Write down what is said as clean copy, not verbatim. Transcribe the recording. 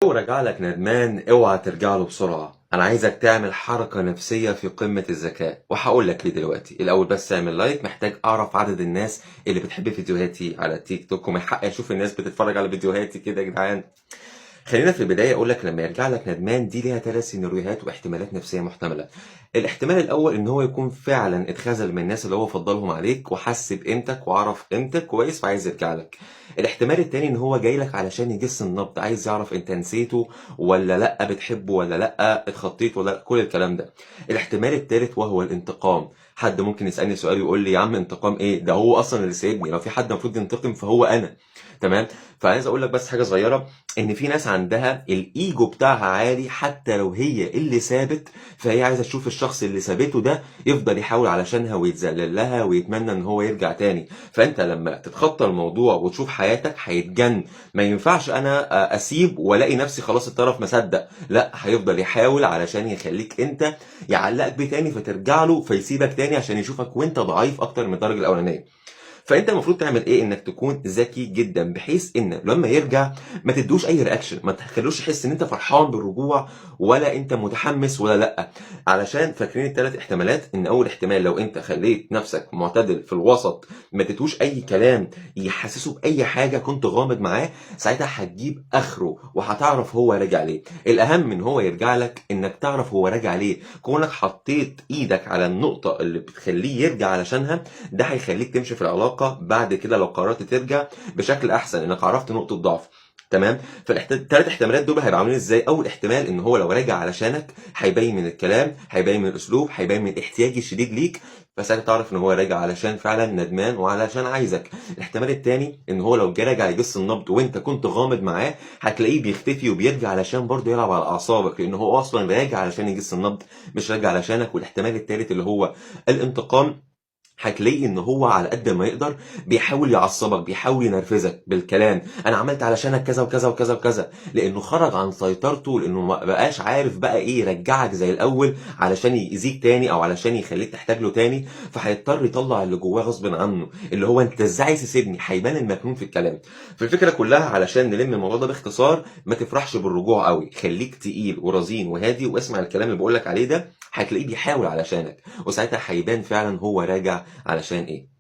لو رجع لك ندمان اوعى ترجع له بسرعة. انا عايزك تعمل حركة نفسية في قمة الذكاء وهقول لك ليه دلوقتي. الاول بس اعمل لايك، محتاج اعرف عدد الناس اللي بتحب فيديوهاتي على تيك توك ومن حقي اشوف الناس بتتفرج على فيديوهاتي كده يا جدعان. خلينا في البداية أقول لك لما يرجع لك ندمان دي ليها 3 سيناريوهات واحتمالات نفسية محتملة. الاحتمال الأول إن هو يكون فعلا اتخاذل من الناس اللي هو فضلهم عليك وحس بقيمتك وعرف قيمتك كويس فعايز يرجع لك. الاحتمال التاني إن هو جاي لك علشان يجس النبض، عايز يعرف أنت نسيته ولا لأ، بتحبه ولا لأ، اتخطيت ولا لأ، كل الكلام ده. الاحتمال التالت وهو الانتقام. حد ممكن يسألني سؤال ويقول لي يا عم انتقام ايه؟ ده هو اصلا اللي سايبني، لو في حد المفروض ينتقم فهو انا. تمام. فعايز اقول لك بس حاجه صغيره، ان في ناس عندها الايجو بتاعها عالي حتى لو هي اللي سابت، فهي عايزه تشوف الشخص اللي سابته ده يفضل يحاول علشانها ويتذلل لها ويتمنى ان هو يرجع تاني. فانت لما تتخطى الموضوع وتشوف حياتك هيتجن. ما ينفعش انا اسيب والاقي نفسي خلاص الطرف مصدق، لا هيفضل يحاول علشان يخليك انت، يعلقك بيه تاني فترجع له فيسيبك تاني عشان يشوفك وانت ضعيف اكتر من الدرجه الاولانيه. فانت المفروض تعمل ايه؟ انك تكون ذكي جدا بحيث ان لما يرجع ما تدوش اي رياكشن، ما تخلوش يحس ان انت فرحان بالرجوع ولا انت متحمس ولا لا. علشان فاكرين ال3 احتمالات، ان اول احتمال لو انت خليت نفسك معتدل في الوسط، ما تدوش اي كلام يحسسه باي حاجه، كنت غامض معاه، ساعتها هتجيب اخره وهتعرف هو راجع ليه. الاهم من هو يرجع لك انك تعرف هو راجع ليه. كونك حطيت ايدك على النقطه اللي بتخليه يرجع علشانها، ده هيخليك تمشي في العلاقة بعد كده لو قررت ترجع بشكل أحسن، إنك عرفت نقطة ضعف. تمام. فال3 احتمالات دول هيبقوا عاملين ازاي؟ اول احتمال ان هو لو راجع علشانك هيبين من الكلام، هيبين من الاسلوب، هيبين من الاحتياج الشديد ليك، فساعتها تعرف ان هو راجع علشان فعلا ندمان وعلشان عايزك. الاحتمال التاني ان هو لو جه راجع يجس النبض وانت كنت غامض معاه، هتلاقيه بيختفي وبيرجع علشان برضه يلعب على اعصابك، لان هو اصلا راجع علشان يجس النبض مش راجع علشانك. والاحتمال التالت اللي هو الانتقام، هتلاقي ان هو على قد ما يقدر بيحاول يعصبك، بيحاول ينرفزك بالكلام، انا عملت علشانك كذا وكذا وكذا وكذا، لانه خرج عن سيطرته، لانه ما بقاش عارف بقى ايه يرجعك زي الاول علشان يأذيك تاني او علشان يخليك تحتاج له تاني. فهيضطر يطلع اللي جواه غصب عنه، اللي هو انت ازاي عايز تسيبني، هيبان المجنون في الكلام. فالفكره كلها علشان نلم الموضوع ده باختصار، ما تفرحش بالرجوع قوي، خليك تقيل ورزين وهادي واسمع الكلام اللي بقولك عليه ده، هتلاقيه بيحاول علشانك، وساعتها هيبان فعلا هو راجع علشان ايه.